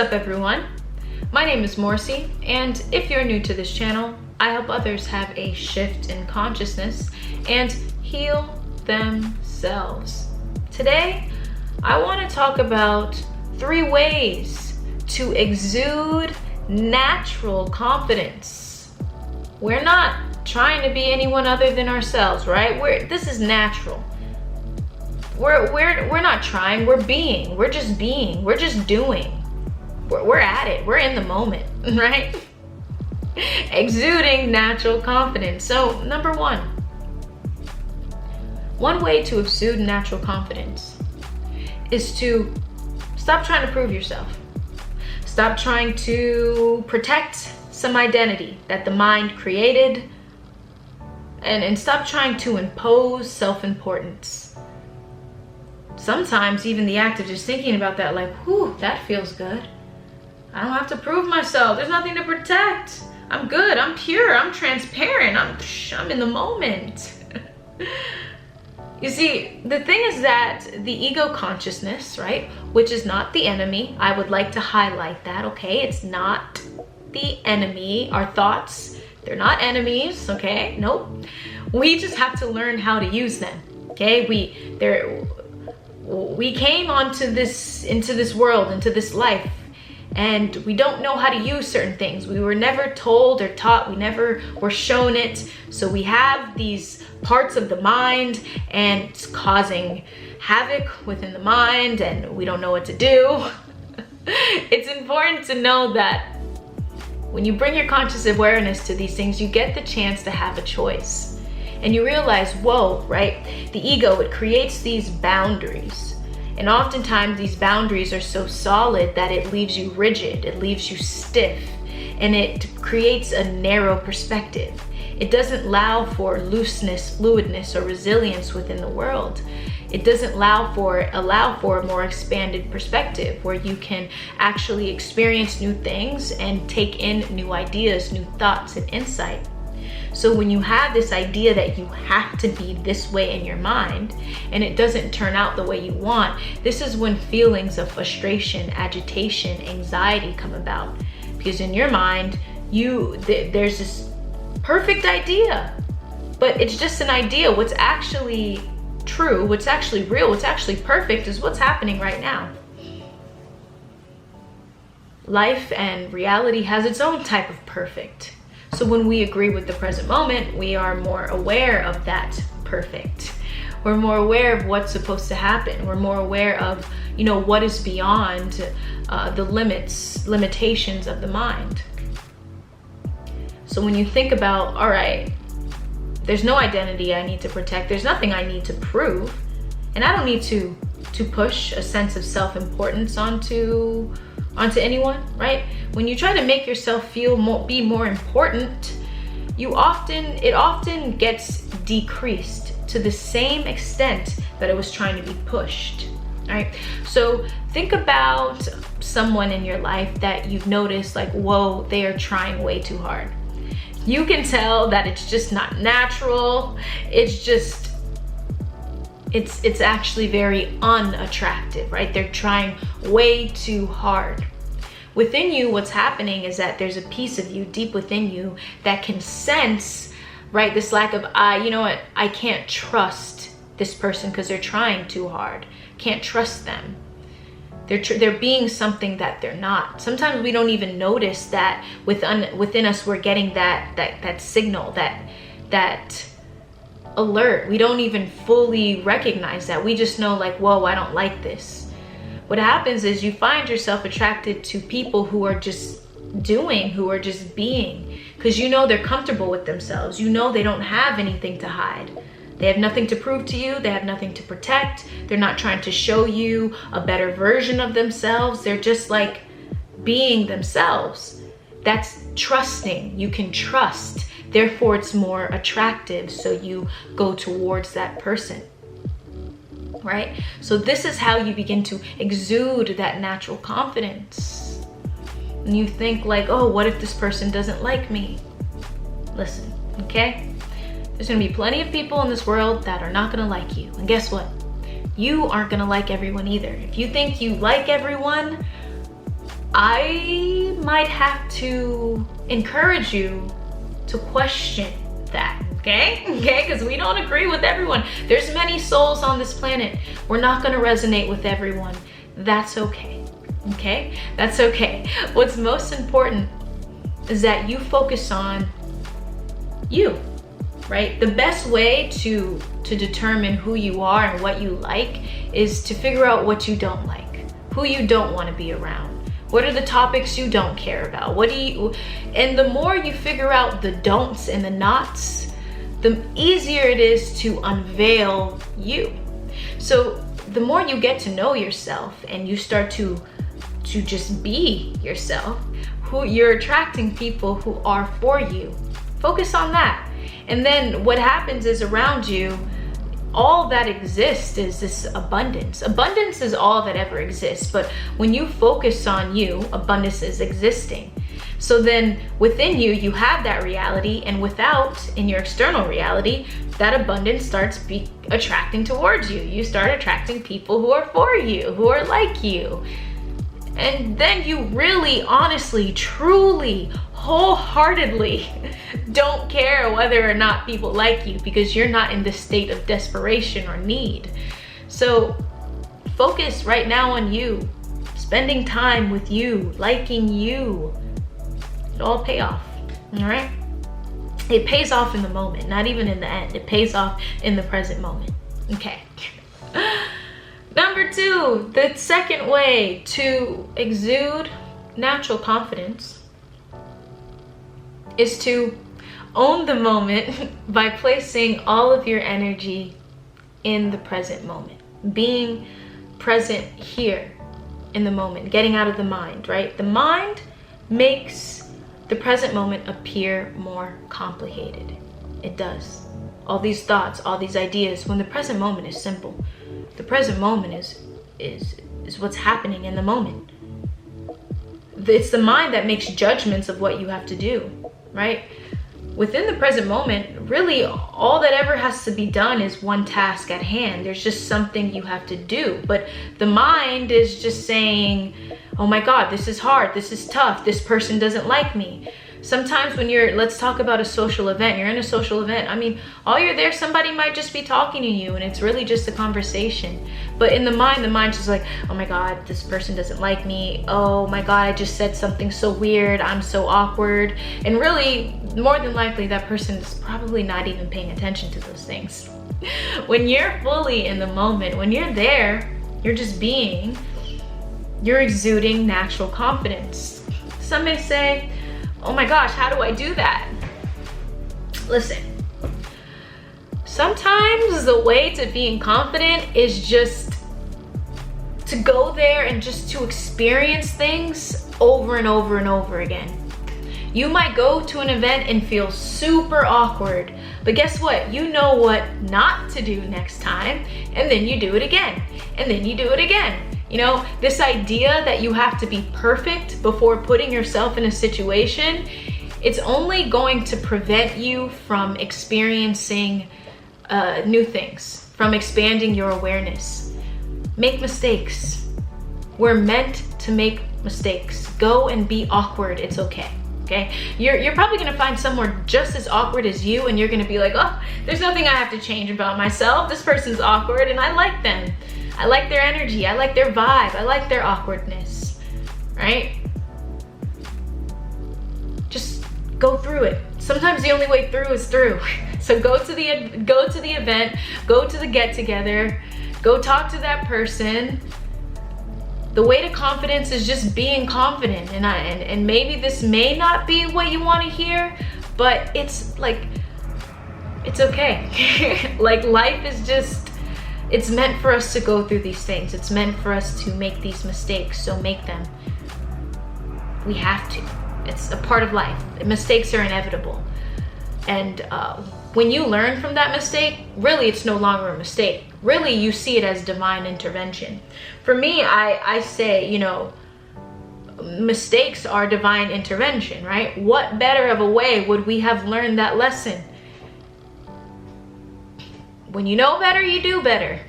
up, everyone? My name is Morsi, and if you're new to this channel, I help others have a shift in consciousness and heal themselves. Today, I want to talk about 3 ways to exude natural confidence. We're not trying to be anyone other than ourselves, right? This is natural. We're not trying, we're being. We're just being, we're just doing. We're at it, we're in the moment, right? Exuding natural confidence. So number one way to exude natural confidence is to stop trying to prove yourself. Stop trying to protect some identity that the mind created, and stop trying to impose self-importance. Sometimes even the act of just thinking about that, like, whew, that feels good. I don't have to prove myself. There's nothing to protect. I'm good, I'm pure, I'm transparent, I'm in the moment. You see, the thing is that the ego consciousness, right, which is not the enemy, I would like to highlight that, okay? It's not the enemy. Our thoughts, they're not enemies, okay? Nope. We just have to learn how to use them, okay? We came into this world, into this life, and we don't know how to use certain things. We were never told or taught. We never were shown it. So we have these parts of the mind, and it's causing havoc within the mind, and we don't know what to do. It's important to know that when you bring your conscious awareness to these things, you get the chance to have a choice. And you realize, whoa, right? The ego, it creates these boundaries. And oftentimes these boundaries are so solid that it leaves you rigid, it leaves you stiff, and it creates a narrow perspective. It doesn't allow for looseness, fluidness, or resilience within the world. It doesn't allow for a more expanded perspective where you can actually experience new things and take in new ideas, new thoughts, and insight. So when you have this idea that you have to be this way in your mind and it doesn't turn out the way you want, this is when feelings of frustration, agitation, anxiety come about. Because in your mind, there's this perfect idea, but it's just an idea. What's actually true, what's actually real, what's actually perfect is what's happening right now. Life and reality has its own type of perfect. So when we agree with the present moment, we are more aware of that perfect. We're more aware of what's supposed to happen. We're more aware of, what is beyond the limitations of the mind. So when you think about, all right, there's no identity I need to protect. There's nothing I need to prove. And I don't need to push a sense of self-importance onto anyone, right? When you try to make yourself be more important, it often gets decreased to the same extent that it was trying to be pushed, right? So think about someone in your life that you've noticed, like, whoa, they are trying way too hard. You can tell that it's just not natural. It's actually very unattractive, right? They're trying way too hard. Within you, what's happening is that there's a piece of you deep within you that can sense, right, this lack of, I can't trust this person because they're trying too hard. Can't trust them. They're being something that they're not. Sometimes we don't even notice that within us we're getting that signal, that alert. We don't even fully recognize that. We just know, like, whoa, I don't like this. What happens is you find yourself attracted to people who are just doing, who are just being, because they're comfortable with themselves. They don't have anything to hide. They have nothing to prove to you. They have nothing to protect. They're not trying to show you a better version of themselves. They're just like being themselves. That's trusting. You can trust. Therefore, it's more attractive. So you go towards that person, right? So this is how you begin to exude that natural confidence. And you think like, oh, what if this person doesn't like me? Listen, okay? There's gonna be plenty of people in this world that are not gonna like you. And guess what? You aren't gonna like everyone either. If you think you like everyone, I might have to encourage you to question that, okay? Because we don't agree with everyone. There's many souls on this planet. We're not gonna resonate with everyone. That's okay, okay? That's okay. What's most important is that you focus on you, right? The best way to determine who you are and what you like is to figure out what you don't like, who you don't want to be around. What are the topics you don't care about? And the more you figure out the don'ts and the nots, the easier it is to unveil you. So the more you get to know yourself and you start to just be yourself, who you're attracting people who are for you. Focus on that. And then what happens is around you, all that exists is this abundance. Abundance is all that ever exists, but when you focus on you, abundance is existing. So then within you, you have that reality, and in your external reality, that abundance starts attracting towards you. You start attracting people who are for you, who are like you. And then you really, honestly, truly, wholeheartedly don't care whether or not people like you, because you're not in this state of desperation or need. So focus right now on you, spending time with you, liking you. It'll all pay off, all right? It pays off in the moment, not even in the end. It pays off in the present moment, okay? Number 2, the second way to exude natural confidence is to own the moment by placing all of your energy in the present moment. Being present here in the moment, getting out of the mind, right? The mind makes the present moment appear more complicated. It does. All these thoughts, all these ideas, when the present moment is simple. The present moment is what's happening in the moment. It's the mind that makes judgments of what you have to do, right? Within the present moment, really all that ever has to be done is one task at hand. There's just something you have to do. But the mind is just saying, oh my God, this is hard, this is tough, this person doesn't like me. Sometimes when let's talk about a social event, you're in a social event. I mean, all you're there, somebody might just be talking to you and it's really just a conversation. But in the mind's just like, oh my God, this person doesn't like me. Oh my God, I just said something so weird. I'm so awkward. And really, more than likely, that person is probably not even paying attention to those things. When you're fully in the moment, when you're there, you're just being, you're exuding natural confidence. Some may say, oh my gosh, how do I do that? Listen, sometimes the way to being confident is just to go there and just to experience things over and over and over again. You might go to an event and feel super awkward, but guess what? You know what not to do next time, and then you do it again, and then you do it again. You know, this idea that you have to be perfect before putting yourself in a situation, it's only going to prevent you from experiencing new things, from expanding your awareness. Make mistakes. We're meant to make mistakes. Go and be awkward. It's okay. Okay? You're probably gonna find someone just as awkward as you, and you're gonna be like, oh, there's nothing I have to change about myself. This person's awkward and I like them. I like their energy, I like their vibe, I like their awkwardness, right? Just go through it. Sometimes the only way through is through. So go to the event, go to the get together, go talk to that person. The way to confidence is just being confident, and maybe this may not be what you want to hear, but it's like, it's okay. Like life is just, it's meant for us to go through these things. It's meant for us to make these mistakes, so make them. We have to. It's a part of life. Mistakes are inevitable. And when you learn from that mistake, really it's no longer a mistake. Really you see it as divine intervention. For me, I say, you know, mistakes are divine intervention, right? What better of a way would we have learned that lesson? When you know better, you do better.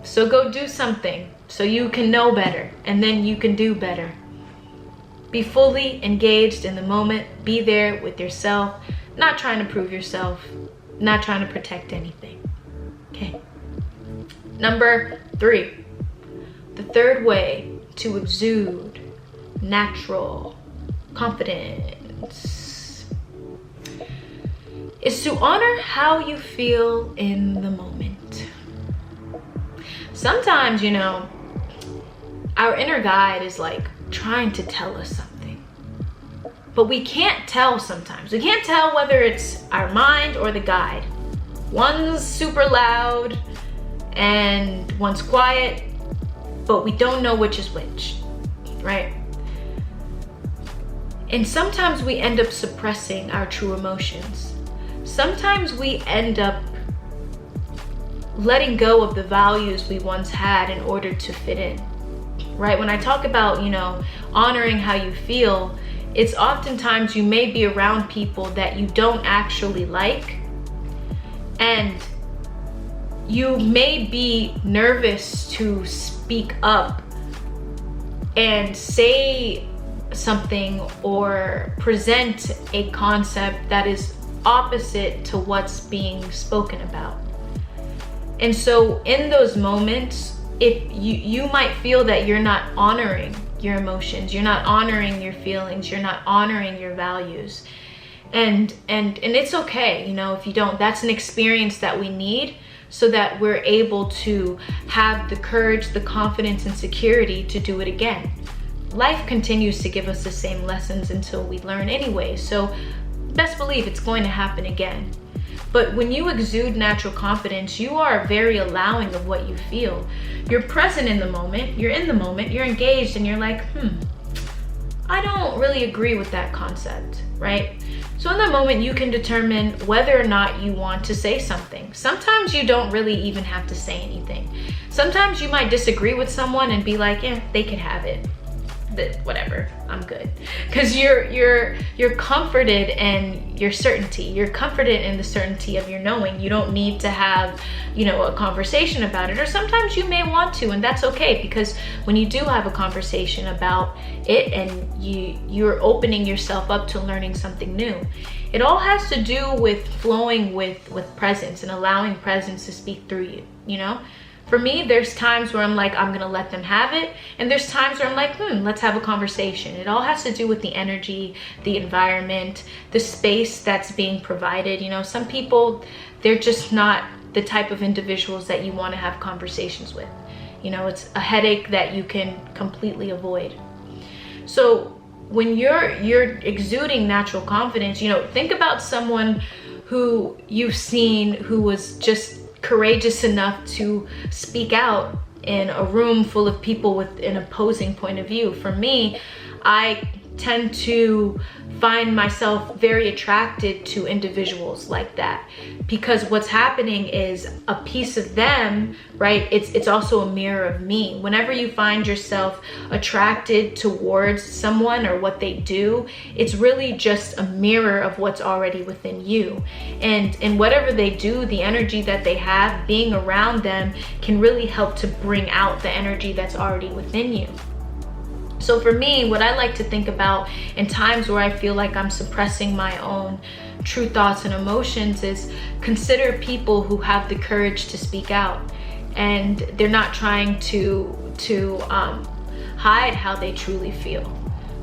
So go do something so you can know better, and then you can do better. Be fully engaged in the moment. Be there with yourself, not trying to prove yourself, not trying to protect anything. Okay. Number 3, the third way to exude natural confidence is to honor how you feel in the moment. Sometimes, you know, our inner guide is like trying to tell us something, but we can't tell sometimes. We can't tell whether it's our mind or the guide. One's super loud and one's quiet, but we don't know which is which, right? And sometimes we end up suppressing our true emotions. Sometimes we end up letting go of the values we once had in order to fit in, right? When I talk about, you know, honoring how you feel, it's oftentimes you may be around people that you don't actually like, and you may be nervous to speak up and say something or present a concept that is opposite to what's being spoken about. And so in those moments, if you might feel that you're not honoring your emotions, you're not honoring your feelings, you're not honoring your values. And it's okay, you know, if you don't. That's an experience that we need so that we're able to have the courage, the confidence, and security to do it again. Life continues to give us the same lessons until we learn anyway, so best believe it's going to happen again. But when you exude natural confidence, you are very allowing of what you feel. You're present in the moment, you're in the moment, you're engaged, and you're like, I don't really agree with that concept, right? So in that moment, you can determine whether or not you want to say something. Sometimes you don't really even have to say anything. Sometimes you might disagree with someone and be like, yeah, they can have it. Whatever, I'm good. Because you're comforted in your certainty. You're comforted in the certainty of your knowing. You don't need to have, you know, a conversation about it. Or sometimes you may want to, and that's okay, because when you do have a conversation about it and you're opening yourself up to learning something new, it all has to do with flowing with presence and allowing presence to speak through you, you know? For me, there's times where I'm like, I'm gonna let them have it. And there's times where I'm like, let's have a conversation. It all has to do with the energy, the environment, the space that's being provided. You know, some people, they're just not the type of individuals that you wanna have conversations with. You know, it's a headache that you can completely avoid. So when you're exuding natural confidence, you know, think about someone who you've seen who was just courageous enough to speak out in a room full of people with an opposing point of view. For me, I tend to find myself very attracted to individuals like that, because what's happening is a piece of them, right? It's also a mirror of me. Whenever you find yourself attracted towards someone or what they do, it's really just a mirror of what's already within you. And whatever they do, the energy that they have, being around them can really help to bring out the energy that's already within you. So for me, what I like to think about in times where I feel like I'm suppressing my own true thoughts and emotions is consider people who have the courage to speak out, and they're not trying to hide how they truly feel,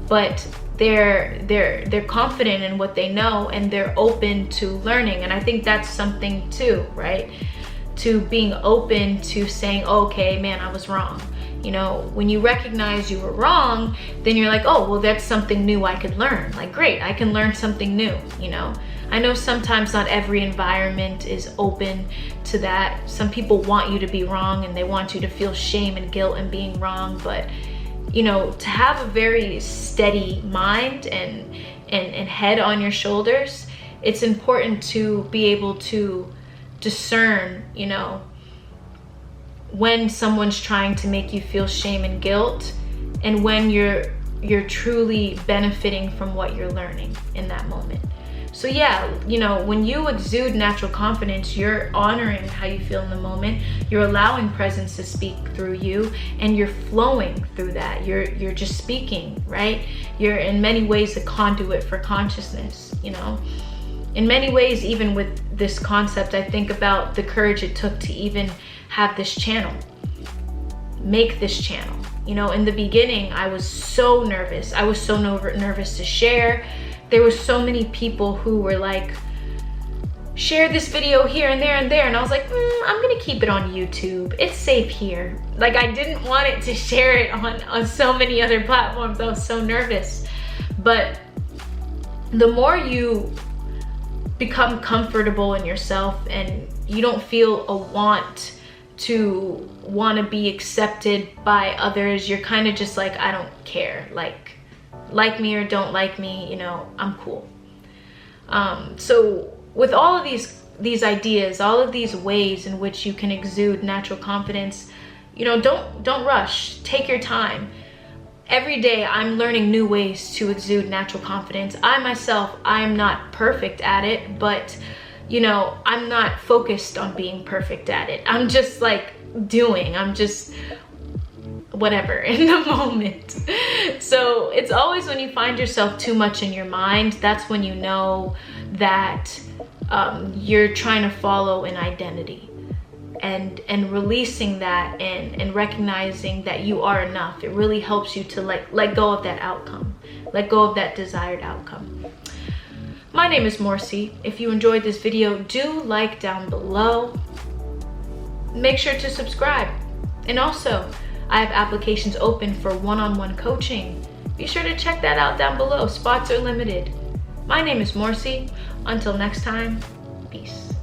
but they're confident in what they know, and they're open to learning. And I think that's something too, right? To being open to saying, okay, man, I was wrong. You know, when you recognize you were wrong, then you're like, oh, well, that's something new I could learn. Like, great, I can learn something new, you know? I know sometimes not every environment is open to that. Some people want you to be wrong and they want you to feel shame and guilt in being wrong. But, you know, to have a very steady mind and head on your shoulders, it's important to be able to discern, you know, when someone's trying to make you feel shame and guilt, and when you're truly benefiting from what you're learning in that moment. So yeah, you know, when you exude natural confidence, you're honoring how you feel in the moment. You're allowing presence to speak through you, and you're flowing through that. You're just speaking, right? You're in many ways a conduit for consciousness, you know. In many ways, even with this concept, I think about the courage it took to even have this channel, make this channel. You know, in the beginning, I was so nervous. I was so nervous to share. There were so many people who were like, share this video here and there and there. And I was like, I'm gonna keep it on YouTube. It's safe here. Like, I didn't want it to share it on so many other platforms. I was so nervous. But the more you become comfortable in yourself and you don't feel a want to be accepted by others, you're kind of just like, I don't care. Like me or don't like me, you know, I'm cool. So with all of these ideas, all of these ways in which you can exude natural confidence, you know, don't rush. Take your time. Every day I'm learning new ways to exude natural confidence. I myself, I'm not perfect at it, but you know, I'm not focused on being perfect at it. I'm just like doing, I'm just whatever in the moment. So it's always when you find yourself too much in your mind, that's when you know that you're trying to follow an identity. And releasing that and recognizing that you are enough, it really helps you to let go of that outcome, let go of that desired outcome. My name is Morsi. If you enjoyed this video, do like down below. Make sure to subscribe. And also, I have applications open for one-on-one coaching. Be sure to check that out down below. Spots are limited. My name is Morsi. Until next time, peace.